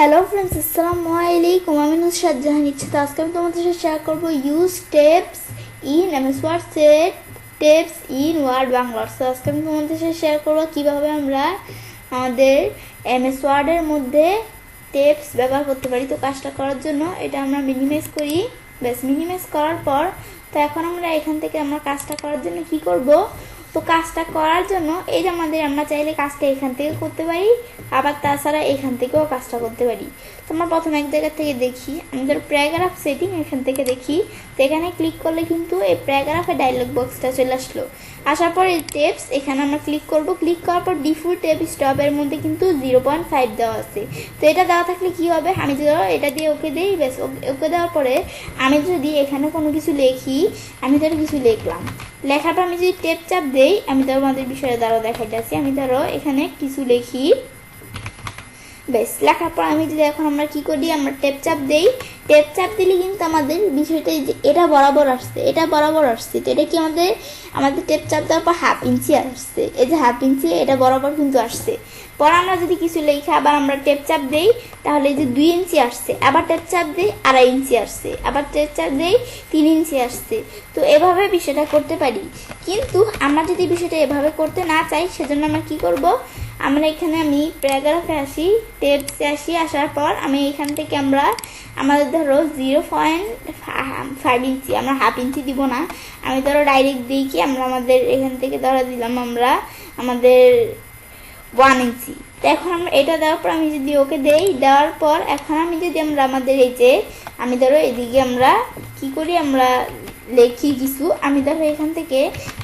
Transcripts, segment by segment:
Hello friends, আসসালামু আলাইকুম। আমি নুসরাত জাহান ইচ্ছা। আজকে আমি তোমাদের সাথে শেয়ার করবো use tabs in MS Word set tabs in Word Bangla. So আজকে আমি তোমাদের সাথে শেয়ার করবো কীভাবে আমরা আমাদের এমএস ওয়ার্ডের মধ্যে টেপস ব্যবহার করতে পারি। তো কাজটা করার জন্য এটা আমরা মিনিমাইজ করি। ব্যাস, মিনিমাইজ করার পর তো এখন আমরা এখান থেকে আমরা কাজটা করার জন্য কি করব, তো কাজটা করার জন্য এই যে আমরা চাইলে কাজটা এখান থেকে করতে পারি, আবার তাছাড়া এখান থেকেও কাজটা করতে পারি। তো আমরা প্রথম এক জায়গা থেকে দেখি, আমাদের প্যারাগ্রাফ সেটিং এখান থেকে দেখি। তো এখানে ক্লিক করলে কিন্তু এই প্যারাগ্রাফের ডায়লগ বক্সটা চলে আসলো। আসার পর এই টেপস এখানে আমরা ক্লিক করব। ক্লিক করার পর ডিফল্ট টেপ স্টপের মধ্যে কিন্তু 0.5 দেওয়া আছে। তো এটা দেওয়া থাকলে কি হবে, আমি যদি এটা দিয়ে ওকে দিই, ব্যাস ওকে দেওয়ার পরে আমি যদি এখানে কোনো কিছু লিখি, আমি ধরো কিছু লিখলাম, লেখার পর আমি যদি টেপ চাপ দেই, আমি ধরো আমাদের বিষয়ে দ্বারা দেখাইতেছি, আমি ধরো এখানে কিছু লিখি, বেশ লেখার পর আমি যদি এখন আমরা কি করি, আমরা টেপ চাপ দেই। টেপ চাপ দিলে কিন্তু আমাদের বিষয়টা যে এটা বরাবর আসছে, এটা বরাবর আসছে। তো এটা কি আমাদের টেপ চাপ দেওয়ার পর হাফ ইঞ্চি আসছে, এই যে হাফ ইঞ্চি এটা বরাবর কিন্তু আসছে। পর আমরা যদি কিছু লেখা আবার আমরা টেপ চাপ দেই, তাহলে এই যে 2 ইঞ্চি আসছে, আবার টেপ চাপ দেই 2.5 ইঞ্চি আসছে, আবার টেপ চাপ দেই 3 ইঞ্চি আসছে। তো এভাবে বিষয়টা করতে পারি। কিন্তু আমরা যদি বিষয়টা এভাবে করতে না চাই, সেজন্য আমরা কি করব, আমরা এখানে আমি প্যারাগ্রাফে আসি, টেপসে আসি, আসার পর আমি এখান থেকে আমাদের ধরো 0.5 ইঞ্চি, আমরা হাফ ইঞ্চি দিব না, আমি ধরো ডাইরেক্ট দিই কি, আমাদের এখান থেকে ধরো দিলাম আমাদের 1 ইঞ্চি। তো এখন আমরা এটা দেওয়ার পর আমি যদি ওকে দেই, দেওয়ার পর এখন আমি যদি আমাদের এই যে আমি ধরো এদিকে আমরা কি করি, আমরা লেখি কিছু, আমি ধরো এখান থেকে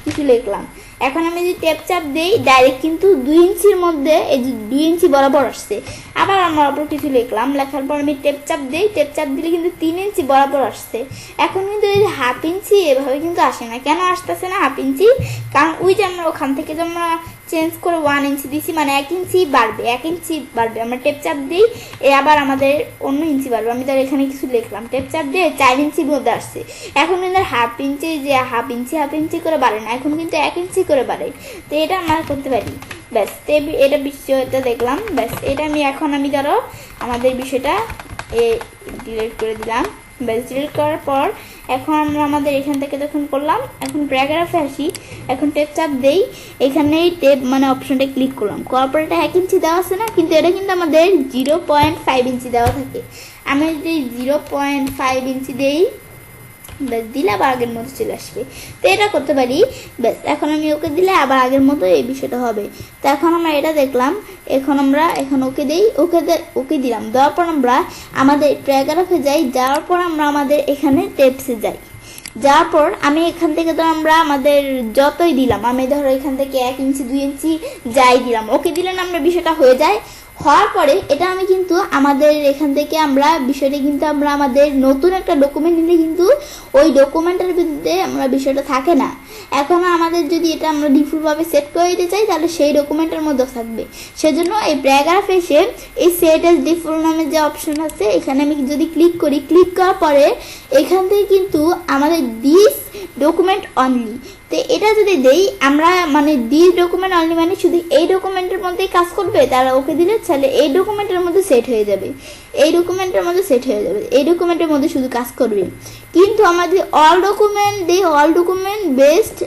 কিছু লিখলাম। এখন আমি যদি টেপ চাপ দেই, ডাইরেক্ট কিন্তু 2 ইঞ্চির মধ্যে এই যে 2 ইঞ্চি বরাবর আসছে। আবার আমরা ওপর কিছু লিখলাম, লেখার পর আমি টেপ চাপ দেই, টেপ চাপ দিলে কিন্তু 3 ইঞ্চি বরাবর আসছে। এখন কিন্তু এই যে হাফ ইঞ্চি এভাবে কিন্তু আসে না। কেন আসতেছে না হাফ ইঞ্চি? কারণ ওই যে আমরা ওখান থেকে যে আমরা চেঞ্জ করে 1 ইঞ্চি দিছি, মানে 1 ইঞ্চি বাড়বে, 1 ইঞ্চি বাড়বে। আমরা টেপ চাপ দিই, আবার আমাদের অন্য ইঞ্চি বাড়বে। আমি ধর এখানে কিছু লিখলাম, টেপ চাপ দিয়ে 4 ইঞ্চির মধ্যে আসছে। এখন কিন্তু হাফ ইঞ্চি যে হাফ ইঞ্চি করে বাড়ে না, এখন কিন্তু 1 ইঞ্চি করে বাড়ে। তো এটা আমরা করতে পারি। ব্যাস, এটা বিষয়টা দেখলাম। ব্যাস, এটা এখন আমি ধরো আমাদের বিষয়টা ডিলিট করে দিলাম। ব্যাস, ডিলিট করার পর এখন আমরা আমাদের এখান থেকে যখন করলাম, এখন প্যারাগ্রাফে আসি, এখন টেপ চাপ দেই, এখানেই টেপ মানে অপশনটা ক্লিক করলাম, করার পর এটা 1 ইঞ্চি দেওয়া আছে না, কিন্তু এটা কিন্তু আমাদের 0.5 ইঞ্চি দেওয়া থাকে। আমি যদি 0.5 ইঞ্চি দেই, ব্যাস দিলে আবার আগের মতো চলে আসবে। তো এটা করতে পারি। ব্যাস, এখন আমি ওকে দিলে আবার আগের মতো এই বিষয়টা হবে। তো এখন আমরা এটা দেখলাম, এখন ওকে দেই, ওকে দিলাম, দেওয়ার পর আমরা আমাদের প্যারাগ্রাফে যাই, যাওয়ার পর আমরা আমাদের এখানে টেপসে যাই। যাওয়ার পর আমি এখান থেকে তো আমরা আমাদের যতই দিলাম, আমি ধরো এখান থেকে 1 ইঞ্চি 2 ইঞ্চি যাই দিলাম, ওকে দিলে আমরা বিষয়টা হয়ে যায়। হওয়ার পরে এটা আমি কিন্তু আমাদের এখান থেকে আমরা বিষয়টা কিন্তু আমরা আমাদের নতুন একটা ডকুমেন্ট নিলে কিন্তু ওই ডকুমেন্টের ভিতরে আমরা বিষয়টা থাকে না। এখন আমাদের যদি এটা আমরা ডিফল্টভাবে সেট করে দিতে চাই, তাহলে সেই ডকুমেন্টের মধ্যে থাকবে। সেজন্য এই প্যারাগ্রাফে এসে এই সেট এস ডিফল্ট নামের যে অপশন আছে, এখানে আমি যদি ক্লিক করি, ক্লিক করার পরে এখান থেকে কিন্তু আমাদের দিস ডকুমেন্ট অনলি, তো এটা যদি দেই আমরা, মানে দিস ডকুমেন্ট অনলি মানে শুধু এই ডকুমেন্টের মধ্যেই কাজ করবে, তারা ওকে দিলে তাহলে এই ডকুমেন্টের মধ্যে সেট হয়ে যাবে, এই ডকুমেন্টের মধ্যে সেট হয়ে যাবে, এই ডকুমেন্টের মধ্যে শুধু কাজ করবে। কিন্তু আমরা যদি all document based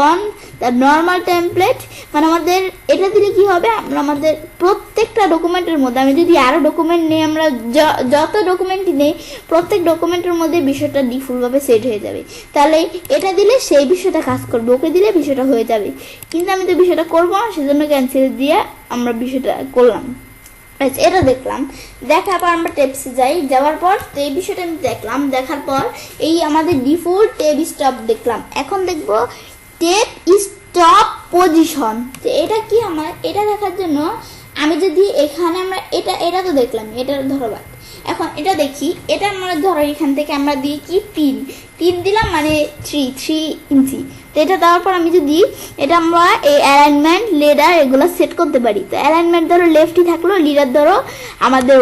on the normal template, মানে আমাদের এটা দিলে কি হবে, আমরা আমাদের প্রত্যেকটা ডকুমেন্টের মধ্যে, আমি যদি আরো ডকুমেন্ট নেই, আমরা যত ডকুমেন্টই নেই, প্রত্যেক ডকুমেন্টের মধ্যে বিষয়টা ডিফল্টভাবে সেট হয়ে যাবে। তাহলে এটা দিলে সেই বিষয়টা কাজ করবে, ওকে দিলে বিষয়টা হয়ে যাবে। কিন্তু আমি তো বিষয়টা করবো না, সেজন্য ক্যান্সেল দিয়ে আমরা বিষয়টা করলাম। এটা দেখলাম, দেখার পর আমরা টেপসে যাই, যাওয়ার পর তো এই বিষয়টা আমি দেখলাম, দেখার পর এই আমাদের ডিফল্ট টেপ স্টপ দেখলাম। এখন দেখবো টেপ স্টপ পজিশন। তো এটা কি, আমার এটা দেখার জন্য আমি যদি এখানে আমরা এটা তো দেখলাম, এটা ধরো বাদ, এখন এটা দেখি, এটা আমরা ধরো এখান থেকে আমরা দিই কি 3 দিলাম, মানে 3 ইঞ্চি। তো এটা দেওয়ার পর আমি যদি এটা আমরা এই অ্যালাইনমেন্ট লিডার এগুলো সেট করতে পারি। তো অ্যালাইনমেন্ট ধরো লেফটই থাকলো, লিডার ধরো আমাদের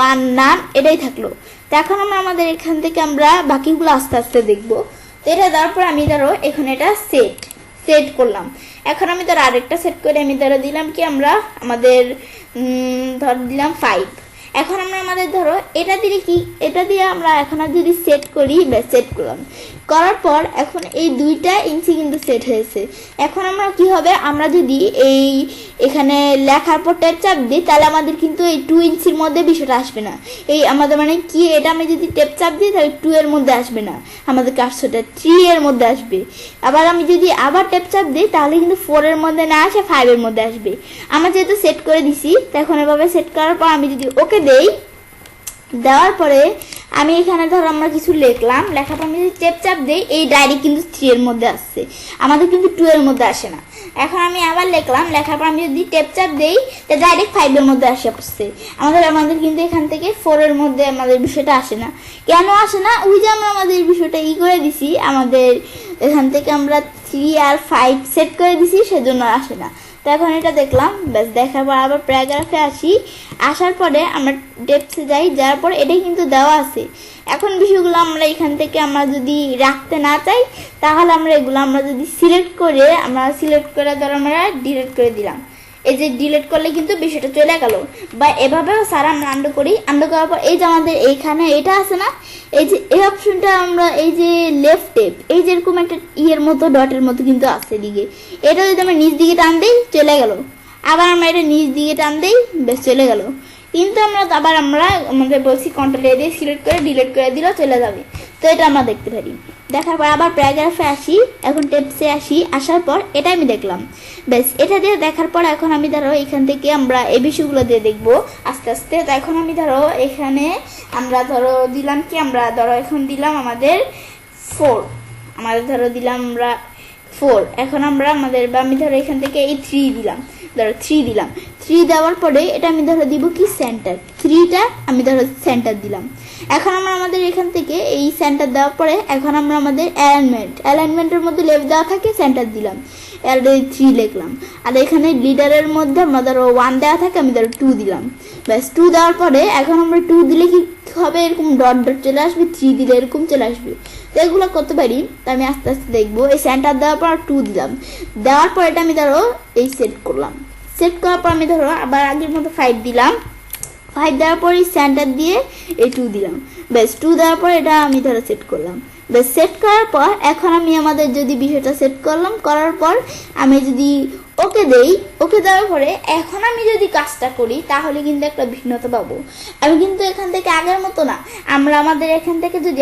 1 নান এটাই থাকলো। তো এখন আমরা আমাদের এখান থেকে আমরা বাকিগুলো আস্তে আস্তে দেখবো। তো এটা দেওয়ার পর আমি ধরো এখানে এটা সেট করলাম। এখন আমি ধরো আরেকটা সেট করে আমি ধরো দিলাম কি, আমরা আমাদের ধর দিলাম 5। এখন আমরা আমাদের ধরো এটা দিয়ে আমরা এখন আর যদি সেট করি, ব্যাস সেট করলাম, করার পর এখন এই 2 ইঞ্চি কিন্তু সেট হয়েছে। এখন আমরা কি হবে, আমরা যদি এই এখানে লেখার পর টেপ চাপ দিই তাহলে আমাদের কিন্তু এই 2 ইঞ্চির মধ্যে বিষয়টা আসবে না। এই আমাদের মানে কি, এটা আমি যদি টেপ চাপ দিই তাহলে 2 এর মধ্যে আসবে না, আমাদের কার্সরটা 3 এর মধ্যে আসবে। আবার আমি যদি আবার টেপ চাপ দিই তাহলে কিন্তু 4 এর মধ্যে না আসে, 5 এর মধ্যে আসবে। আমরা যেহেতু সেট করে দিছি, তখন এভাবে সেট করার পর আমি যদি ওকে দেই, দেওয়ার পরে আমি এখানে ধরো আমরা কিছু লিখলাম, লেখার পর আমি যদি টেপ চাপ দিই এই ডাইরেক্ট কিন্তু 3 এর মধ্যে আসছে, আমাদের কিন্তু 2 এর মধ্যে আসে না। এখন আমি আবার লিখলাম, লেখার পর আমি যদি টেপ চাপ দেই তা ডাইরেক্ট 5 এর মধ্যে আসে পড়ছে। আমাদের কিন্তু এখান থেকে 4 এর মধ্যে আমাদের বিষয়টা আসে না। কেন আসে না? ওই যে আমরা আমাদের বিষয়টা করে দিছি, আমাদের এখান থেকে আমরা 3 আর 5 সেট করে দিছি, সেজন্য আসে না। তো এখন এটা দেখলাম, ব্যাস দেখার পর আবার প্যারাগ্রাফে আসি, আসার পরে আমরা ডেপথে যাই, যাওয়ার পর এটাই কিন্তু দেওয়া আছে। এখন বিষয়গুলো আমরা এখান থেকে আমরা যদি রাখতে না চাই তাহলে আমরা এগুলো আমরা যদি সিলেক্ট করে ধরো আমরা ডিলিট করে দিলাম, এই যে ডিলিট করলে কিন্তু বিষয়টা চলে গেল। বা এভাবেও স্যার আমরা আন্ডু করার পর এই যে আমাদের এইখানে এটা আছে না, এই যে এই অপশনটা আমরা এই যে লেফট টেপ, এই যে এরকম একটা ইয়ের মতো ডটের মতো কিন্তু আছে দিকে, এটা যদি আমরা নিচ দিকে টান দিই চলে গেল, আবার আমরা এটা নিচ দিকে টান দিই বেশ চলে গেল। কিন্তু আবার আমরা আমাদের বলছি কন্ট্রোল এ দিয়ে সিলেক্ট করে ডিলিট করে দিলেও চলে যাবে। তো এটা আমরা দেখতে পারি। দেখার পর আবার প্যারাগ্রাফে আসি, এখন টেপসে আসি, আসার পর এটা আমি দেখলাম, বেশ এটা দিয়ে দেখার পর এখন আমি ধরো এখান থেকে আমরা এই বিষয়গুলো দিয়ে দেখবো আস্তে আস্তে। তো এখন আমি ধরো এখানে আমরা ধরো দিলাম কি, আমরা ধরো এখন দিলাম আমাদের 4, আমাদের ধরো দিলাম আমরা 4। এখন আমরা আমি ধরো এখান থেকে এই 3 দিলাম, ধরো 3 দিলাম, 3 দেওয়ার পরে এটা আমি ধরো দিব কি সেন্টার, 3টা আমি ধরো সেন্টার দিলাম। এখন আমরা আমাদের এখান থেকে এই সেন্টার দেওয়ার পরে এখন আমরা আমাদের অ্যালাইনমেন্টের মধ্যে লেফট দেওয়া থাকে, সেন্টার দিলাম, আর 3 লিখলাম। আর এখানে লিডারের মধ্যে আমরা ধরো 1 দেওয়া থাকে, আমি ধরো 2 দিলাম, ব্যাস 2 দেওয়ার পরে এখন আমরা 2 দিলে কি হবে, এরকম ডট ডট চলে আসবে, 3 দিলে এরকম চলে আসবে। তো এগুলো করতে পারি, তো আমি আস্তে আস্তে দেখবো। এই সেন্টার দেওয়ার পর 2 দিলাম, দেওয়ার পর এটা আমি ধরো এই সেট করলাম, সেট করার পর আমি ধরো আবার আগের মতো 5 দিলাম, 5 দেওয়ার পর এই সেন্টার দিয়ে এই 2 দিলাম, ব্যাস 2 দেওয়ার পর এটা আমি ধরো সেট করলাম। ব্যাস সেট করার পর এখন আমি আমাদের যদি বিষয়টা সেট করলাম, করার পর আমি যদি ওকে দেই, ওকে দেওয়ার পরে এখন আমি যদি কাজটা করি তাহলে কিন্তু একটা ভিন্নতা পাবো। আমি কিন্তু এখান থেকে আগের মতো না, আমরা আমাদের এখান থেকে যদি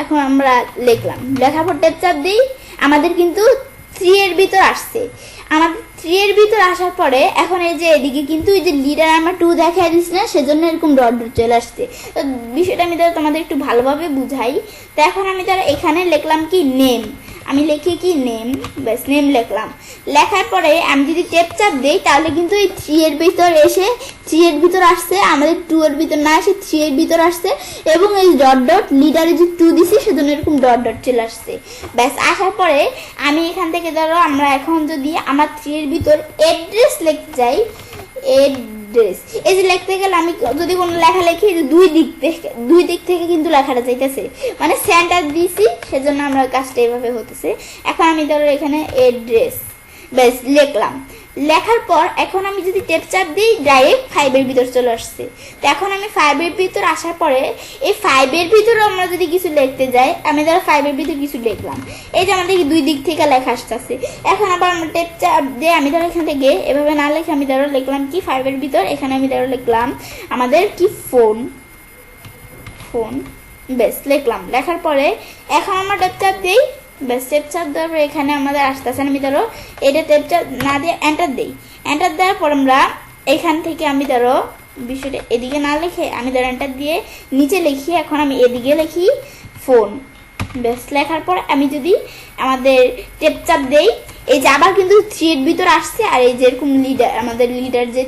এখন আমরা লিখলাম, লেখার পর টেপ চাপ দিই, আমাদের কিন্তু 3 এর ভিতর আসছে। আমাদের 3 এর ভিতর আসার পরে এখন এই যে এদিকে কিন্তু এই যে লিডার আমরা 2 দেখাই দিচ্ছি না, সেজন্য এরকম ডট ডট চলে আসছে। তো বিষয়টা আমি তোমাদের একটু ভালোভাবে বুঝাই। তো এখন আমি এখানে লিখলাম কি নেম, আমি লিখি কি নেম, ব্যাস নেম লিখলাম। লেখার পরে আমি যদি টেপ চাপ দিই তাহলে কিন্তু এই 3 এর ভিতর এসে 3 এর ভিতর আসছে, আমাদের 2 এর ভিতর না এসে 3 এর ভিতর আসছে, এবং এই ডট ডট লিডারে যে 2 দিছি সেজন্য এরকম ডট ডট চলে আসছে। ব্যাস আসার পরে আমি এখান থেকে ধরো আমরা এখন যদি আমার 3 এর ভিতর অ্যাড্রেস লিখতে যাই, অ্যাড্রেস এই যে লিখতে গেলে আমি যদি কোনো লেখা লিখি দুই দিক থেকে কিন্তু লেখাটা যাইতেছে, মানে সেন্টার দিছি সেজন্য আমরা কাজটা এইভাবে হতেছে। এখন আমি ধরো এখানে অ্যাড্রেস ব্যাস লিখলাম, লেখার পর এখন আমি যদি টেপ চাপ দিই ডাইরেক্ট 5 এর ভিতর চলে আসছে। তো এখন আমি 5 এর ভিতর আসার পরে এই 5 এর ভিতরে আমরা যদি কিছু লিখতে যাই, আমি ধরো 5 এর ভিতর কিছু লিখলাম, এই যে আমাদের দুই দিক থেকে লেখা আসতেছে। এখন আবার আমরা টেপ চাপ দিয়ে আমি ধরো এখান থেকে এভাবে না লিখে আমি ধরো লিখলাম কি 5 এর ভিতর, এখানে আমি ধরো লিখলাম আমাদের কি ফোন, বেশ লিখলাম। লেখার পরে এখন আমরা টেপ চাপ দিই, ব্যাস টেপ চাপ দেওয়ার পর এখানে আমাদের আসতেছে, আমি ধরো এটা টেপ চাপ না দিয়ে এন্টার দিই, এন্টার দেওয়ার পর আমরা এখান থেকে আমি ধরো বিষয়টা এদিকে না লিখে আমি ধরো এন্টার দিয়ে নিচে লিখি, এখন আমি এদিকে লিখি ফোন, ব্যাস লেখার পর আমি যদি আমাদের টেপ চাপ দেই এই যে আবার কিন্তু 3 এর ভিতর আসছে, আর এই যে এরকম লিডার আমাদের লিডার যে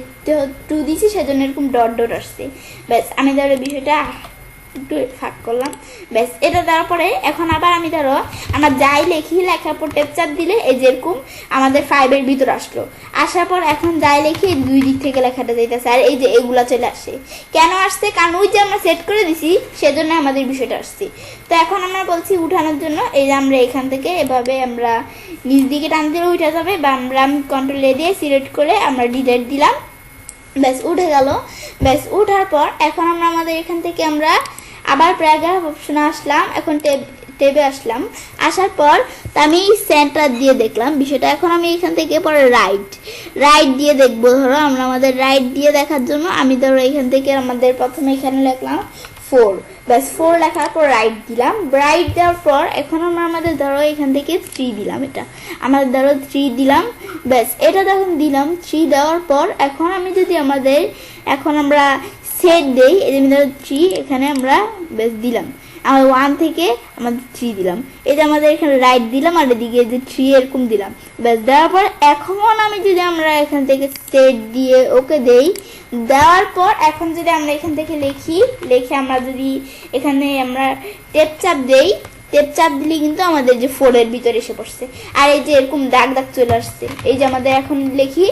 2 দিছি সেজন্য এরকম ডট ডট আসছে। ব্যাস আমি ধরো বিষয়টা একটু ফাঁক করলাম, ব্যাস এটা দেওয়ার পরে এখন আবার আমি ধরো আমরা যাই লিখি, লেখার পর টেপ চাপ দিলে এই যেরকম আমাদের 5 এর ভিতর আসলো, আসার পর এখন যাই লিখি দুই দিক থেকে লেখাটা যাইতেছে, আর এই যে এগুলা চলে আসে। কেন আসছে? কারণ ওই যে আমরা সেট করে দিছি সেজন্য আমাদের বিষয়টা আসছে। তো এখন আমরা বলছি উঠানোর জন্য, এই যে আমরা এখান থেকে এভাবে আমরা নিচ দিকে টান দিলে উঠে যাবে, বা আমরা কন্ট্রোল এ দিয়ে সিলেক্ট করে আমরা ডিলিট দিলাম, ব্যাস উঠে গেল। ব্যাস উঠার পর এখন আমরা আমাদের এখান থেকে আমরা আবার প্যারাগ্রাফ অপশনে আসলাম, এখন টেবে আসলাম, আসার পর আমি সেন্টার দিয়ে দেখলাম বিষয়টা। এখন আমি এখান থেকে পরে রাইট দিয়ে দেখবো। ধরো আমরা আমাদের রাইট দিয়ে দেখার জন্য আমি ধরো এখান থেকে আমাদের প্রথমে এখানে লিখলাম 4, ব্যাস 4 লেখার পর রাইট দিলাম। রাইট দেওয়ার পর এখন আমরা আমাদের ধরো এখান থেকে 3 দিলাম, এটা আমাদের ধরো 3 দিলাম। ব্যাস এটা যখন দিলাম 3 দেওয়ার পর এখন আমি যদি আমাদের এখন আমরা সেট দেই, এই যে ধরো 3 এখানে আমরা ব্যাস দিলাম, আমরা 1 থেকে আমাদের 3 দিলাম, এই যে আমাদের এখানে রাইট দিলাম আর এদিকে যে 3 এরকম দিলাম। ব্যাস দেওয়ার পর এখন আমি যদি আমরা এখান থেকে সেট দিয়ে ওকে দেই, দেওয়ার পর এখন যদি আমরা এখান থেকে লিখে আমরা যদি এখানে আমরা টেপ চাপ দেই, টেপ চাপ দিলে কিন্তু আমাদের যে 4 এর ভিতরে এসে পড়ছে, আর এই যে এরকম দাগ চলে আসছে। এই যে আমাদের এখন লিখি,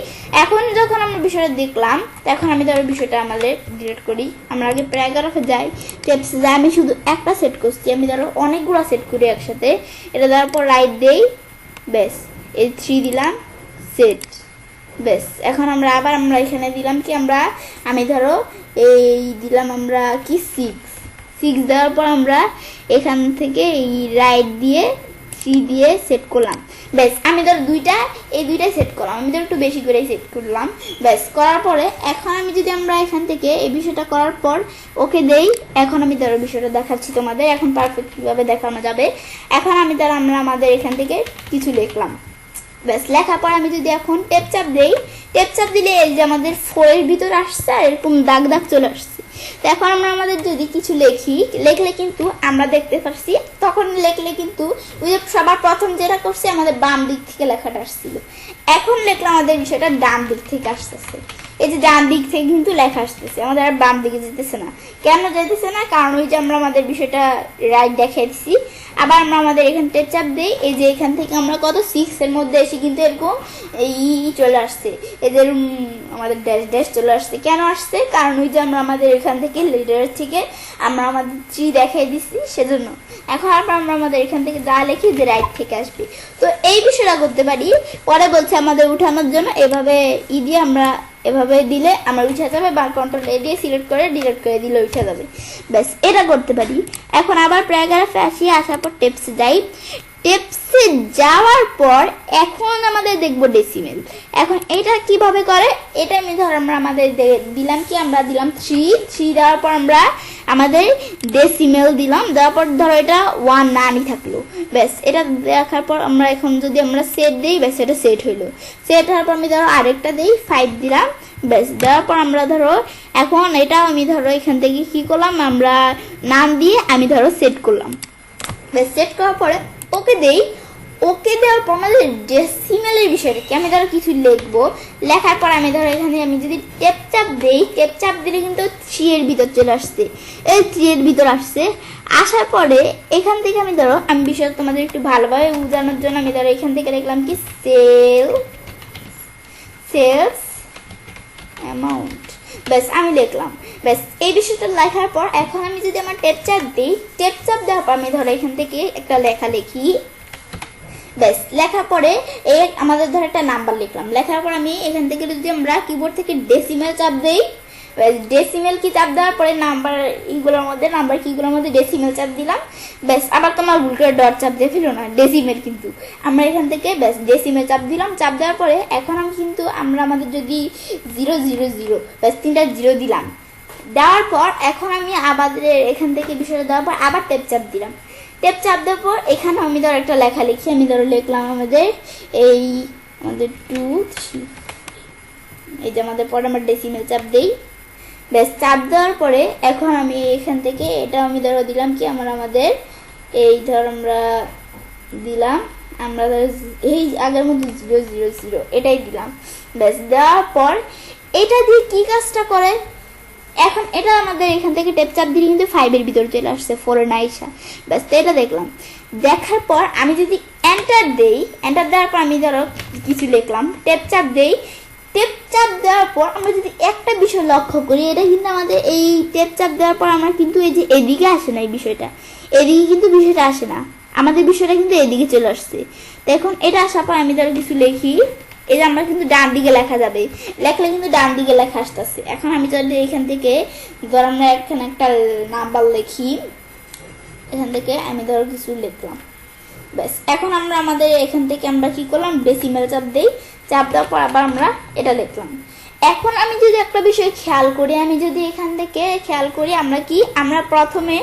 এখন যখন আমরা বিষয়টা দেখলাম তখন আমি ধরো বিষয়টা আমাদের ডিলিট করি। আমরা আগে প্যারাগ্রাফে যাই, টেপসে যাই, আমি শুধু একটা সেট করছি, আমি ধরো অনেকগুলো সেট করি একসাথে। এটা দেওয়ার পর রাইট দেই, ব্যাস এই 3 দিলাম, সেট। ব্যাস এখন আমরা আবার আমরা এখানে দিলাম কি আমি ধরো এই দিলাম আমরা কি 6 দেওয়ার পর আমরা এখান থেকে এই রাইট দিয়ে 3 দিয়ে সেট করলাম। ব্যাস আমি ধরো এই দুইটাই সেট করলাম, আমি ধরো একটু বেশি করে সেট করলাম। ব্যাস করার পরে এখন আমি যদি আমরা এখান থেকে এই বিষয়টা করার পর ওকে দেই, এখন আমি ধরো বিষয়টা দেখাচ্ছি তোমাদের এখন পারফেক্ট কীভাবে দেখানো যাবে। এখন আমি ধরো আমরা আমাদের এখান থেকে কিছু লিখলাম, ব্যাস লেখার পর আমি যদি এখন টেপ চাপ দেই, টেপ চাপ দিলে এই যে আমাদের 4 এর ভিতর আসছে আর এরকম দাগ চলে আসছে। তো এখন আমরা আমাদের যদি কিছু লিখলে কিন্তু আমরা দেখতে পাচ্ছি, তখন লিখলে কিন্তু ওই যে সবার প্রথম যেটা করছে আমাদের বাম দিক থেকে লেখাটা আসছিল, এখন লিখলে আমাদের বিষয়টা ডান দিক থেকে আসতেছে। এই যে ডান দিক থেকে কিন্তু লেখা আসতেছে, আমাদের আর বাম দিকে যেতেছে না। কেন যেতেছে না? কারণ ওই যে আমরা আমাদের বিষয়টা রাইট দেখিয়ে দিচ্ছি। আবার আমরা আমাদের এখান টেপ চাপ দিই, এই যে এখান থেকে আমরা কত 6 এর মধ্যে এসে কিন্তু এরকম চলে আসছে, এদের আমাদের ড্যাশ চলে আসছে। কেন আসছে? কারণ ওই যে আমরা আমাদের এখান থেকে লিডারের থেকে আমরা আমাদের 3 দেখিয়ে দিচ্ছি, সেজন্য। এখন আমরা আমাদের এখান থেকে যা লিখি যে রাইট থেকে আসবে। তো এই বিষয়টা করতে পারি। পরে বলছে আমাদের উঠানোর জন্য এভাবে দিয়ে আমরা এভাবে দিলে আমরা উঠে যাবে, বা কন্ট্রোল এ দিয়ে সিলেক্ট করে ডিলিট করে দিলে উঠে যাবে। ব্যাস এটা করতে পারি। এখন আবার প্যারাগ্রাফে আসার পর টেপসে যাই, টেপসে যাওয়ার পর এখন আমাদের দেখবো ডেসিমেল। এখন এটা কিভাবে করে, এটা আমি ধর আমরা আমাদের দিলাম কি আমরা দিলাম 3 দেওয়ার পর আমরা আমাদের ডেসিমেল দিলাম, দেওয়ার পর ধরো এটা 1 নানি থাকলো। ব্যাস এটা দেখার পর আমরা এখন যদি আমরা সেট দিই, ব্যাস এটা সেট হইলো। সেট হওয়ার পর আমি ধরো আরেকটা দিই, 5 দিলাম। ব্যাস দেওয়ার পর আমরা ধরো এখন এটা আমি ধরো এখান থেকে কি করলাম, আমরা নাম দিয়ে আমি ধরো সেট করলাম। ব্যাস সেট করার পরে ওকে দেই, ওকে দেওয়ার পর আমাদের ডেসিমেলের বিষয়টা কি আমি ধরো কিছু লিখবো, লেখার পর আমি ধরো এখানে আমি যদি টেপ চাপ দেই, টেপ চাপ দিলে কিন্তু 3 এর ভিতর চলে আসছে, এই 3 এর ভিতর আসছে। আসার পরে এখান থেকে আমি ধরো আমি বিষয়টা তোমাদের একটু ভালোভাবে বোঝানোর জন্য আমি ধরো এখান থেকে লিখলাম কি সেলস অ্যামাউন্ট। ব্যাস আমি লিখলাম। ব্যাস এই বিষয়টা লেখার পর এখন আমি যদি আমার টেপ চাপ দিই, টেপ চাপ দেওয়ার পর আমি ধরো এখান থেকে একটা লেখা লিখি। ব্যাস লেখার পরে আমাদের ধরো একটা নাম্বার লিখলাম, লেখার পর আমি এখান থেকে যদি আমরা কিবোর্ড থেকে ডেসিমেল চাপ দেই, ডেসিমেল কি চাপ দেওয়ার পরে নাম্বার কিগুলোর মধ্যে ডেসিমেল চাপ দিলাম। ব্যাস আবার তোমার ভুল করে ডট চাপ দিয়ে ফেলো না, ডেসিমেল কিন্তু আমরা এখান থেকে ব্যাস ডেসিমেল চাপ দিলাম। চাপ দেওয়ার পরে এখন আমি কিন্তু আমরা আমাদের যদি 000 ব্যাস 3টা 0 দিলাম, দেওয়ার পর এখন আমি আমাদের এখান থেকে বিষয়টা দেওয়ার পর আবার টেপ চাপ দিলাম। টেপ চাপ দেওয়ার পর এখানে আমি ধরো একটা লেখা লিখি, আমি ধরো লিখলাম আমাদের আমাদের 2 3, এই যে আমাদের পরে আমরা ডেসিমেল চাপ দেই। ব্যাস চাপ দেওয়ার পরে এখন আমি এখান থেকে এটা আমি ধরো দিলাম কি আমাদের এই ধর আমরা দিলাম আমরা এই আগের মধ্যে 000 এটাই দিলাম। ব্যাস দেওয়ার পর এটা দিয়ে কি কাজটা করে, এখন এটা আমাদের এখান থেকে টেপ চাপ দিলে কিন্তু 5 এর ভিতরে চলে আসছে, 4 এর নাইসা। ব্যাস এটা দেখলাম। দেখার পর আমি যদি এন্টার দেই, এন্টার দেওয়ার পর আমি ধরো কিছু লিখলাম, টেপ চাপ দেই। টেপ চাপ দেওয়ার পর আমরা যদি একটা বিষয় লক্ষ্য করি, এটা কিন্তু আমাদের এই টেপ চাপ দেওয়ার পর আমরা কিন্তু এই যে এদিকে আসে না, এই বিষয়টা এদিকে কিন্তু বিষয়টা আসে না, আমাদের বিষয়টা কিন্তু এদিকে চলে আসছে। তো এখন এটা আসার পর আমি ধরো কিছু লিখি, এই যে আমরা কিন্তু ডান দিকে লেখা যাবে, লেখলে কিন্তু ডান দিকে লেখা আসতেছে। এখন আমি যদি এখান থেকে ধর আমরা এখানে একটা নাম্বার লিখি, এখান থেকে আমি ধরো কিছু লিখলাম, ব্যাস। এখন আমরা আমাদের এখান থেকে আমরা কি করলাম, ডেসিমেল চাপ দেই, চাপ দেওয়ার পর আবার আমরা এটা লিখলাম। এখন আমি যদি একটা বিষয় খেয়াল করি, আমি যদি এখান থেকে খেয়াল করি, আমরা কি আমরা প্রথমে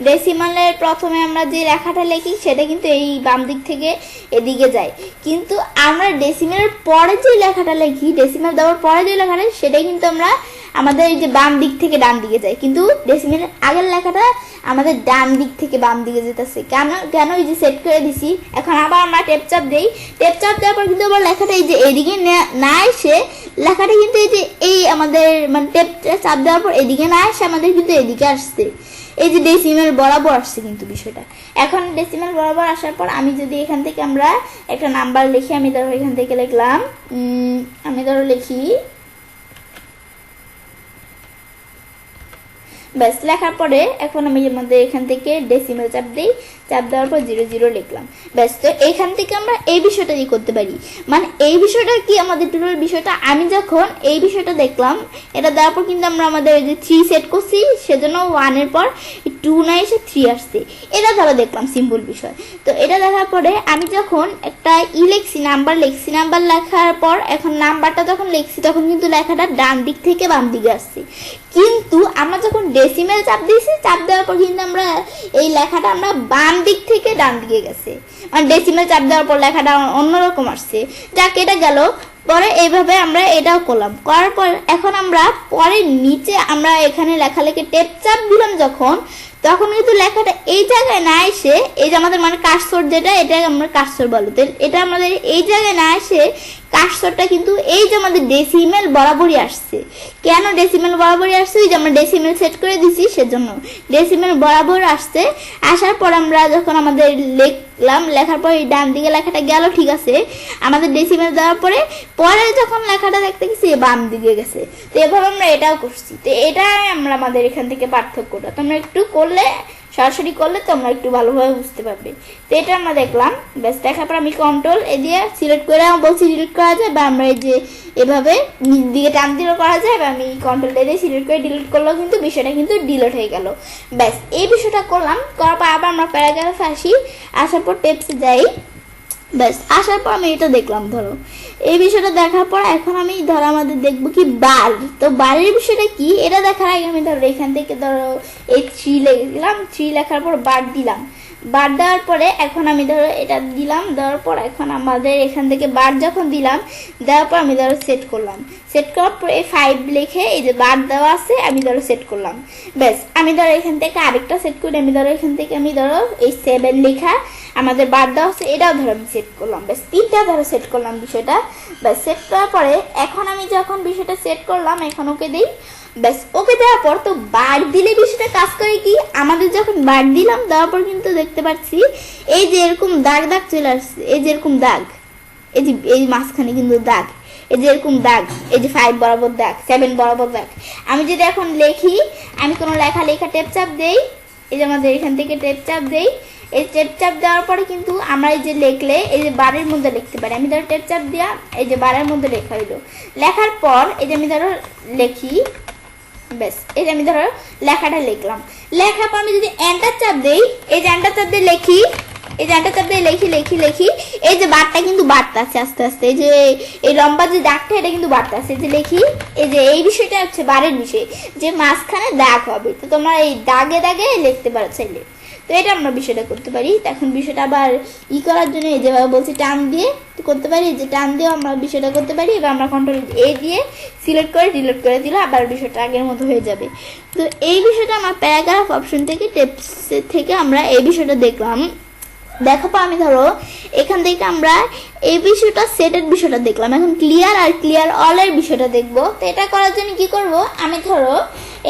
ডেসিমালের প্রথমে আমরা যে লেখাটা লিখি সেটা কিন্তু এই বাম দিক থেকে এদিকে যায়, কিন্তু আমরা ডেসিমেলের পরে যে লেখাটা লিখি, ডেসিমাল দেওয়ার পরে যে লেখাটা সেটা কিন্তু আমরা আমাদের এই যে বাম দিক থেকে ডান দিকে যায়, কিন্তু ডেসিমেলের আগের লেখাটা আমাদের ডান দিক থেকে বাম দিকে যেতেছে। কেন কেন এই যে সেট করে দিছি। এখন আবার আমরা টেপ চাপ দেই, টেপ চাপ দেওয়ার পর কিন্তু আবার লেখাটা এই যে এদিকে না এসে লেখাটা কিন্তু এই যে এই আমাদের মানে টেপ চাপ দেওয়ার পর এদিকে না এসে আমাদের কিন্তু এদিকে আসছে, এই যে ডেসিমেল বরাবর আসছে কিন্তু বিষয়টা। এখন ডেসিমেল বরাবর আসার পর আমি যদি এখান থেকে আমরা একটা নাম্বার লিখি, আমি ধরো এখান থেকে লিখলাম, আমি ধরো লিখি, ব্যাস। লেখার পরে এখন আমি আমাদের এখান থেকে ডেসিমেল চাপ দিই, চাপ দেওয়ার পর 00 লিখলাম, ব্যাস। তো এখান থেকে আমরা এই বিষয়টা কি করতে পারি, মানে এই বিষয়টা কি আমাদের টোটাল বিষয়টা, আমি যখন এই বিষয়টা দেখলাম, এটা দেওয়ার পর কিন্তু আমরা আমাদের যে 3 সেট করছি, সেজন্য 1 এর পর 2 না এসে 3 আসছে, এটা ধরো দেখলাম সিম্পল বিষয়। তো এটা দেখার পরে আমি যখন একটা লিখছি, নাম্বার লিখছি, নাম্বার লেখার পর এখন নাম্বারটা যখন লিখছি তখন কিন্তু লেখাটা ডান দিক থেকে বাম দিকে আসছে, কিন্তু আমরা যখন ডেসিমেল চাপ দিয়েছি, চাপ দেওয়ার পর কিন্তু আমরা এই লেখাটা আমরা বাম দিক থেকে ডান দিকে গেছে, মানে ডেসিমেল চাপ দেওয়ার পর লেখাটা অন্যরকম আসছে, যা কেটে গেল। পরে এইভাবে আমরা এটাও করলাম, করার পর এখন আমরা পরে নিচে আমরা এখানে লেখালেখি টেপ চাপ দিলাম যখন, তখন কিন্তু লেখাটা এই জায়গায় না এসে, এই যে আমাদের মানে কার্সর যেটা, এটা আমরা কার্সর বলে, তো এটা আমাদের এই জায়গায় না এসে কার্সরটা কিন্তু এই যে আমাদের ডেসিমেল বরাবরই আসছে। কেন ডেসিমেল বরাবরই আসছে, এই যে আমরা ডেসিমেল সেট করে দিছি সেজন্য ডেসিমেল বরাবর আসছে। আসার পর আমরা যখন আমাদের লিখলাম, লেখার পর এই ডান দিকে লেখাটা গেল, ঠিক আছে, আমাদের ডেসিমেল দেওয়ার পরে পরে যখন লেখাটা দেখতে গেছি বাম দিকে গেছে। তো এভাবে আমরা এটাও করছি। তো এটাই আমরা আমাদের এখান থেকে পার্থক্যটা তোমরা একটু করলে, সরাসরি করলে তোমরা একটু ভালোভাবে বুঝতে পারবে। তো এটা আমরা দেখলাম, ব্যাস। দেখার পর আমি কন্ট্রোল এ দিয়ে সিলেক্ট করে বলছি ডিলিট করা যায়, বা আমরা এই যে এভাবে নিচ দিকে টান দিলেও করা যায়, বা আমি কন্ট্রোল দিয়ে সিলেক্ট করে ডিলিট করলেও কিন্তু বিষয়টা কিন্তু ডিলিট হয়ে গেল, ব্যাস। এই বিষয়টা করলাম, করার পর আবার আমরা প্যারাগ্রাফে আসি, আসার পর টেপসে যাই, ব্যাস। আসার পর আমি এটা দেখলাম, ধরো এই বিষয়টা দেখার পর এখন আমি ধরো আমাদের দেখবো কি বার। তো বারের বিষয়টা কি এটা দেখার আগে আমি ধরো এখান থেকে ধরো এই 3 লিখলাম, 3 লেখার পর বার দিলাম, বার দেওয়ার পরে এখন আমি ধরো এটা দিলাম, দেওয়ার পর এখন আমাদের এখান থেকে বার যখন দিলাম, দেওয়ার পর আমি ধরো সেট করলাম, সেট করার পর এই 5 লিখে এই যে বার দেওয়া আছে আমি ধরো সেট করলাম, ব্যাস। আমি ধরো এখান থেকে আরেকটা সেট করি, আমি ধরো এখান থেকে আমি ধরো এই 7 লেখা আমাদের বার দেওয়া আছে এটাও ধরো আমি সেট করলাম, ব্যাস। 3টা ধরো সেট করলাম বিষয়টা, ব্যাস। সেট করার পরে এখন আমি যখন বিষয়টা সেট করলাম, এখন ওকে দিই, ব্যাস। ওকে দেওয়ার পর তো বার দিলে বিষয়টা কাজ করে কি, আমাদের যখন বার দিলাম, দেওয়ার পর কিন্তু দেখতে পাচ্ছি এই যে এরকম দাগ দাগ চলে আসছে, এই যে এরকম দাগ, এই যে এই মাঝখানে কিন্তু দাগ, এই যে এরকম দাগ, এই যে 5 বরাবর দাগ, 7 বরাবর দাগ। আমি যদি এখন লিখি, আমি কোনো লেখা টেপ চাপ দেই, এই যে আমাদের এখান থেকে টেপ চাপ দেই, এই টেপ চাপ দেওয়ার পরে কিন্তু আমরা এই যে লিখলে এই যে বারের মধ্যে লিখতে পারি। আমি ধরো টেপ চাপ দিয়া এই যে বারের মধ্যে লেখা হইলো, লেখার পর এই যে আমি ধরো লিখি, ব্যাস। এই যে আমি ধরো লেখাটা লিখলাম, লেখার পর আমি যদি এন্টার চাপ দেই, এই যে এন্টার চাপ দিয়ে লিখি, এই যে এন্টার চাপ দিয়ে লিখি, এই যে বারটা কিন্তু বাড়তে আছে আস্তে আস্তে, এই যে এই লম্বা যে দাগটা এটা কিন্তু বাড়তে আছে, এই যে লিখি, এই যে এই বিষয়টা হচ্ছে বারের বিষয়, যে মাঝখানে দাগ হবে। তো তোমরা এই দাগে দাগে লিখতে পারো চাইলে। তো এটা আমরা বিষয়টা করতে পারি। এখন বিষয়টা আবার করার জন্য এই যেভাবে বলছি টান দিয়ে করতে পারি, যে টান দিয়েও আমরা বিষয়টা করতে পারি। এবার আমরা কন্ট্রোল এ দিয়ে সিলেক্ট করে ডিলিট করে দিলে আবার বিষয়টা আগের মতো হয়ে যাবে। তো এই বিষয়টা আমার প্যারাগ্রাফ অপশন থেকে টেপস থেকে আমরা এই বিষয়টা দেখলাম। দেখো আমি ধরো এখান থেকে আমরা এই বিষয়টা সেটের বিষয়টা দেখলাম, এখন ক্লিয়ার আর ক্লিয়ার অল এর বিষয়টা দেখবো। তো এটা করার জন্য কি করব, আমি ধরো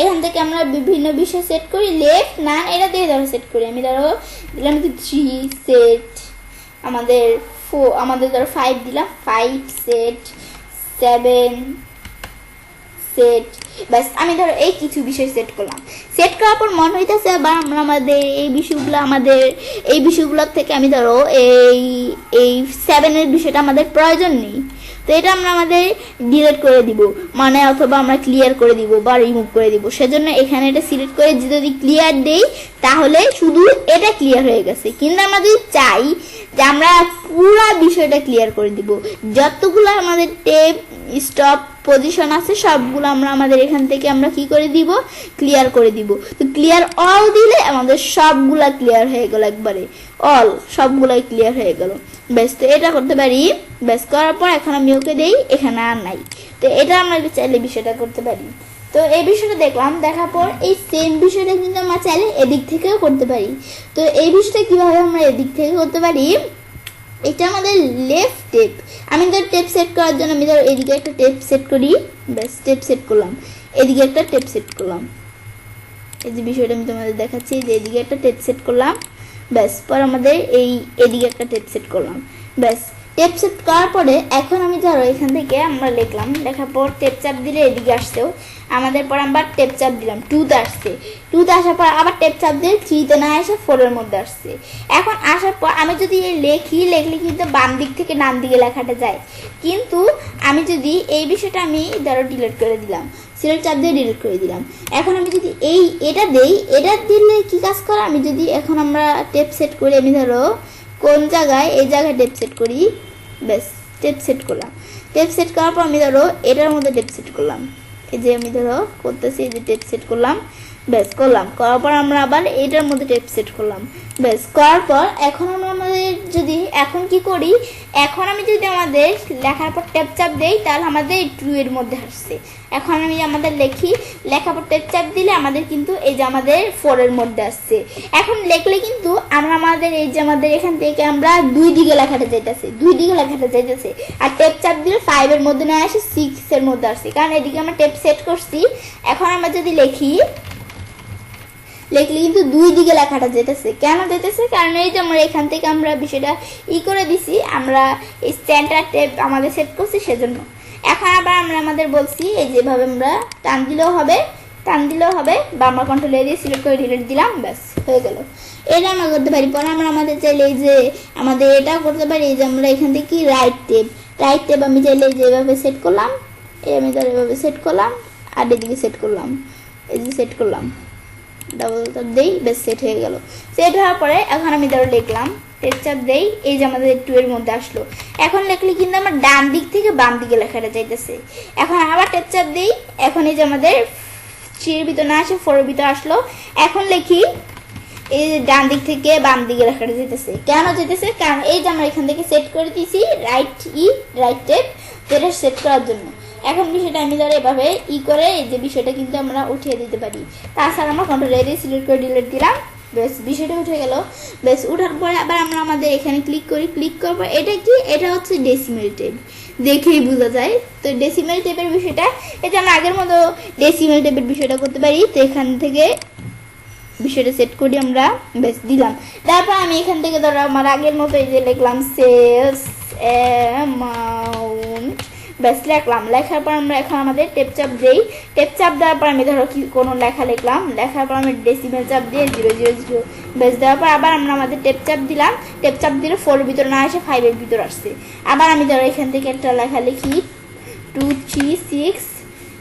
এখান থেকে আমরা বিভিন্ন বিষয় সেট করি, লেফট না এটা দিয়ে ধরো সেট করি। আমি ধরো দিলাম কি 3 সেট, আমাদের ধরো 5 দিলাম, 5 সেট, 7 সেট, বাস। আমি ধরো এই কিছু বিষয় সেট করলাম, সেট করার পর মনে হইতেছে আবার আমরা আমাদের এই বিষয়গুলোর থেকে আমি ধরো এই 7 এর বিষয়টা আমাদের প্রয়োজন নেই, তো এটা আমরা আমাদের ডিলিট করে দিব, মানে অথবা আমরা ক্লিয়ার করে দিব বা রিমুভ করে দিব। সেজন্য এখানে এটা সিলেক্ট করে যদি ক্লিয়ার দেই তাহলে শুধু এটা ক্লিয়ার হয়ে গেছে। কিন্তু আমরা যদি চাই যে আমরা পুরো বিষয়টা ক্লিয়ার করে দিব, যতগুলো আমাদের টেপ স্টপ পজিশন আছে সবগুলো আমরা আমাদের এখান থেকে আমরা কি করে দিব, ক্লিয়ার করে দিব। তো ক্লিয়ার অল দিলে আমাদের সবগুলা ক্লিয়ার হয়ে গেল, একবারে অল সবগুলাই ক্লিয়ার হয়ে গেল। বেশ, তো এটা করতে পারি। বেশ, করার পর এখন আমি ওকে দেই, এখানে আর নাই। তো এটা আমরা চাইলে বিষয়টা করতে পারি। তো এই বিষয়টা দেখলাম, দেখার পর এই সেম বিষয়টা কিন্তু আমরা চাইলে এদিক থেকেও করতে পারি। তো এই বিষয়টা কিভাবে আমরা এদিক থেকে করতে পারি, এটা আমাদের লেফট টেপ। আমি ধর টেপ সেট করার জন্য আমি ধর এদিকে একটা টেপ সেট করি। ব্যাস, টেপ সেট করলাম, এদিকে একটা টেপ সেট করলাম। এই যে বিষয়টা আমি তোমাদের দেখাচ্ছি যে এদিকে একটা টেপ সেট করলাম। ব্যাস, পর আমাদের এদিকে একটা টেপ সেট করলাম। ব্যাস, টেপ সেট করার পরে এখন আমি ধরো এখান থেকে আমরা লিখলাম, লেখার পর টেপ চাপ দিলে এদিকে আসছেও আমাদের, পর আবার টেপ চাপ দিলাম, 2তে আসছে। 2তে আসার পর আবার টেপ চাপ দিয়ে 3তে না এসে 4-এর মধ্যে আসছে। এখন আসার পর আমি যদি লিখলে কিন্তু বাম দিক থেকে ডান দিকে লেখাটা যায়। কিন্তু আমি যদি এই বিষয়টা আমি ধরো ডিলিট করে দিলাম, সিলেক্ট চাপ দিয়ে ডিলিট করে দিলাম। এখন আমি যদি এটা দেই, এটা দিলে কি কাজ করে, আমি যদি এখন আমরা টেপ সেট করি, আমি ধরো কোন জায়গায়, এই জায়গায় টেপ সেট করি। ব্যাস, টেপ সেট করলাম। টেপ সেট করার পর আমি ধরো এটার মধ্যে টেপ সেট করলাম। এই যে আমি ধরো করতেছি, এই যে টেপ সেট করলাম। ব্যাস, করলাম, করার পর আমরা আবার এটার মধ্যে টেপ সেট করলাম। ব্যাস, করার পর এখন আমরা আমাদের যদি এখন কি করি, এখন আমি যদি আমাদের লেখার পর টেপ চাপ দেই তাহলে আমাদের 2-এর মধ্যে আসছে। এখন আমি আমাদের লেখার পর টেপ চাপ দিলে আমাদের কিন্তু এই যে আমাদের 4-এর মধ্যে আসছে। এখন লিখলে কিন্তু আমরা আমাদের এই যে আমাদের এখান থেকে আমরা 2 দিকে লেখাটা যাইতেছে, আর টেপ চাপ দিলে 5-এর মধ্যে না আসে 6-এর মধ্যে আসছে, কারণ এদিকে আমরা টেপ সেট করছি। এখন আমরা যদি লিখলে কিন্তু 2 দিকে লেখাটা যেতেছে। কেন যেতেছে, কারণ এই যে আমরা এখান থেকে আমরা বিষয়টা করে দিছি, আমরা এই সেন্টার টেপ আমাদের সেট করছি সেজন্য। এখন আবার আমরা আমাদের বলছি এই যেভাবে আমরা টান দিলেও হবে বা আমরা কন্ট্রোল দিয়ে সিলেক্ট করে ডিলিট দিলাম। ব্যাস, হয়ে গেল। এটা আমরা করতে পারি। পরে আমরা আমাদের চাইলে এই যে আমাদের এটাও করতে পারি, এই যে আমরা এখান থেকে কি রাইট টেপ আমি চাইলে এই যে এভাবে সেট করলাম, আমি ধর এভাবে সেট করলাম, আর এদিকে সেট করলাম, এই যে সেট করলাম, ডাবল চাপ দেই, বেশ সেট হয়ে গেল। সেট হওয়ার পরে এখন আমি ধরো লিখলাম, টেপ চাপ দেই, এই যে আমাদের 2-এর মধ্যে আসলো। এখন লিখলে কিন্তু আমার ডান দিক থেকে বাম দিকে লেখাটা যাইতেছে। এখন আবার টেপ চাপ দেই, এখন এই যে আমাদের 3-এর ভিতর না আসে 4-এর ভিতর আসলো। এখন লিখি এই যে ডান দিক থেকে বাম দিকে লেখাটা যেতেছে। কেন যেতেছে, কারণ এই যে আমরা এখান থেকে সেট করে দিয়েছি রাইট টেপ, যেটা সেট করার জন্য। এখন বিষয়টা আমি ধরো এভাবে করে এই যে বিষয়টা কিন্তু আমরা উঠিয়ে দিতে পারি। তাছাড়া আমরা কন্ট্রোল দিয়ে সিলেক্ট করে ডিলিট দিলাম। বেশ, বিষয়টা উঠে গেল। বেশ, উঠার পরে আবার আমরা আমাদের এখানে ক্লিক করার পর এটা কি, এটা হচ্ছে ডেসিমেল টেপ, দেখেই বোঝা যায়। তো ডেসিমেল টেপের বিষয়টা এটা আমরা আগের মতো ডেসিমেল টেপের বিষয়টা করতে পারি। তো এখান থেকে বিষয়টা সেট করি আমরা, বেশ দিলাম। তারপর আমি এখান থেকে ধরো আমার আগের মতো এই যে লিখলাম সেলস অ্যামাউন্ট, ব্যাস লিখলাম। লেখার পর আমরা এখন আমাদের টেপ চাপ দেই, টেপ চাপ দেওয়ার পর আমি ধরো কি কোনো লেখা লিখলাম, লেখার পর আমি ডেসিমেল চাপ দিয়ে 000 বেশ দেওয়ার পর আবার আমরা আমাদের টেপ চাপ দিলাম, টেপ চাপ দিলে 4-এর ভিতরে না আসে 5-এর ভিতর আসছে। আবার আমি ধরো এখান থেকে একটা লেখা লিখি 236,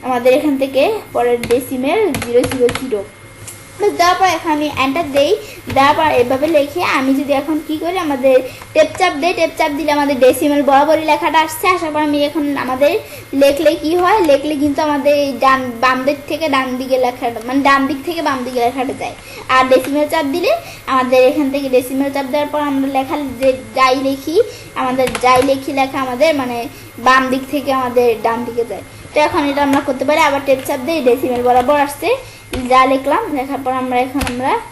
আমাদের এখান থেকে পরের ডেসিমেল 000 দেওয়ার পর এখন আমি এন্টার দেই, দেওয়ার পর এভাবে লিখে আমি যদি এখন কি করি, আমাদের টেপ চাপ দেই, টেপ চাপ দিলে আমাদের ডেসিমেল বরাবরই লেখাটা আসছে। আসার পর আমি এখন আমাদের লিখলে কি হয়, লিখলে কিন্তু আমাদের বাম দিক থেকে ডান দিকে লেখাটা, মানে ডান দিক থেকে বাম দিকে লেখাটা যায়। আর ডেসিমেল চাপ দিলে আমাদের এখান থেকে ডেসিমেল চাপ দেওয়ার পর আমরা লেখা যাই লিখি লেখা আমাদের মানে বাম দিক থেকে আমাদের ডান দিকে যায়। তো এখন এটা আমরা করতে পারি। আবার টেপ চাপ দিই, ডেসিমেল বরাবর আসছে, যা লিখলাম, লেখার পর আমরা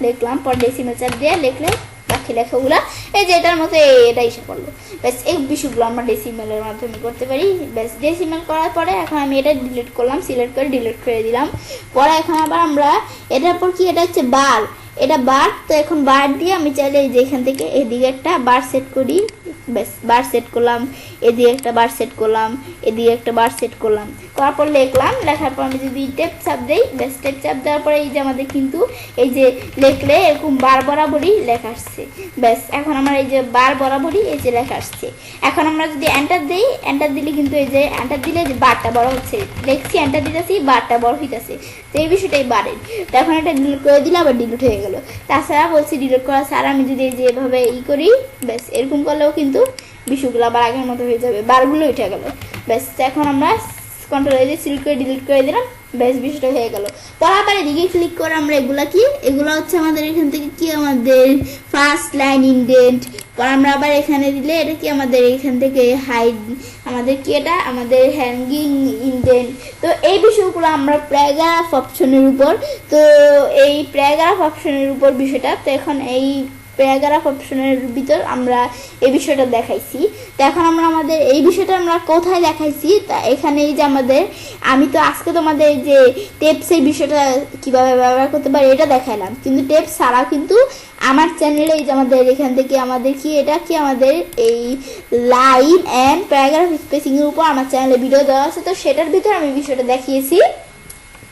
লিখলাম, পর ডেসিমেল চাপ দিয়ে লিখলে বাকি লেখাগুলো এই যে এটার মতো এটা এসে পড়লো। ব্যাস, এই বিষয়গুলো আমরা ডেসিমেলের মাধ্যমে করতে পারি। ব্যাস, ডেসিমেল করার পরে এখন আমি এটা ডিলিট করলাম, সিলেক্ট করে ডিলিট করে দিলাম। পরে এখন আবার আমরা এটার পর কি, এটা হচ্ছে বার, এটা বার। তো এখন বার দিয়ে আমি চাইলে এই যে এখান থেকে এদিকে একটা বার সেট করি, ব্যাস বার সেট করলাম, এদিকে একটা বার সেট করলাম, এদিকে একটা বার সেট করলাম, করার পর লিখলাম। লেখার পর আমি যদি টেপ চাপ দেই, ব্যাস টেপ চাপ দেওয়ার পরে এই যে আমাদের কিন্তু এই যে লেখলে এরকম বার বরাবরই লেখা আসছে। ব্যাস এখন আমার এই যে বার বরাবরই এই যে লেখা আসছে। এখন আমরা যদি এন্টার দিই, এন্টার দিলে কিন্তু এই যে এন্টার দিলে যে বারটা বড় হচ্ছে, দেখছি এন্টার দিতেছি বারটা বড় হইতেছে, তো এই বিষয়টাই বারের। তো এখন এটা ডিলিট করে দিলে আবার ডিলিট হয়ে গেল। তাছাড়া বলছি ডিলিট করা ছাড়া আমি যদি এই যে এভাবে করি, ব্যাস এরকম করলেও কিন্তু বিষয়গুলো আবার আগের মতো হয়ে যাবে, বারগুলো উঠে গেল। ব্যাস এখন আমরা কন্ট্রোল দিয়ে সিলেক্ট করে ডিলিট করে দিলাম, ব্যাস বিষয়টা হয়ে গেল। পর আবার এদিকে ক্লিক করে আমরা এগুলা কি, এগুলো হচ্ছে আমাদের এখান থেকে কি আমাদের ফার্স্ট লাইন ইনডেন্ট। পর আমরা আবার এখানে দিলে এটা কি আমাদের এখান থেকে হাইড, আমাদের কি এটা আমাদের হ্যাঙ্গিং ইনডেন্ট। তো এই বিষয়গুলো আমরা প্যারাগ্রাফ অপশনের উপর, তো এই প্যারাগ্রাফ অপশনের উপর বিষয়টা, তো এখন এই প্যারাগ্রাফ অপশনের ভিতর আমরা এই বিষয়টা দেখাইছি। তো এখন আমরা আমাদের এই বিষয়টা আমরা কোথায় দেখাইছি, তা এখানে এই যে আমাদের, আমি তো আজকে তোমাদের এই যে টেপসের বিষয়টা কিভাবে ব্যবহার করতে পারি এটা দেখাইলাম, কিন্তু টেপস ছাড়াও কিন্তু আমার চ্যানেলে এই যে আমাদের এখান থেকে আমাদের কি এটা কি আমাদের এই লাইন অ্যান্ড প্যারাগ্রাফ স্পেসিং এর উপর আমার চ্যানেলে ভিডিও দেওয়া আছে, তো সেটার ভিতর আমি বিষয়টা দেখিয়েছি।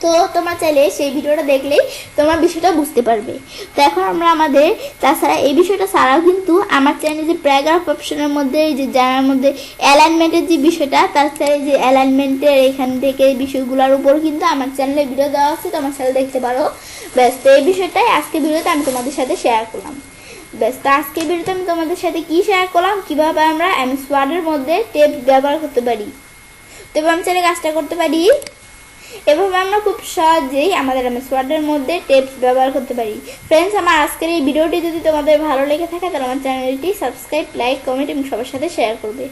তো তোমরা চাইলে সেই ভিডিওটা দেখলেই তোমরা বিষয়টা বুঝতে পারবে। তো এখন আমরা আমাদের তাছাড়া এই বিষয়টা ছাড়াও কিন্তু আমার চ্যানেলে যে প্যারাগ্রাফ অপশনের মধ্যে যে যার মধ্যে অ্যালাইনমেন্টের যে বিষয়টা, তাছাড়া যে অ্যালাইনমেন্টের এখান থেকে বিষয়গুলোর উপর কিন্তু আমার চ্যানেলে ভিডিও দেওয়া আছে, তোমার চ্যানেলে দেখতে পারো। ব্যাস তো এই বিষয়টাই আজকে ভিডিওতে আমি তোমাদের সাথে শেয়ার করলাম। ব্যাস তো আজকে ভিডিওতে আমি তোমাদের সাথে কি শেয়ার করলাম, কিভাবে আমরা এমএস ওয়ার্ডের মধ্যে টেপ ব্যবহার করতে পারি। তবে আমি চাইলে কাজটা করতে পারি, এভাবে আমরা খুব সহজেই আমাদের এমএস ওয়ার্ডের মধ্যে টেপস ব্যবহার করতে পারি। ফ্রেন্ডস, আমার আজকের এই ভিডিওটি যদি তোমাদের ভালো লেগে থাকে তাহলে আমার চ্যানেলটি সাবস্ক্রাইব, লাইক, কমেন্ট এবং সবার সাথে শেয়ার করবে।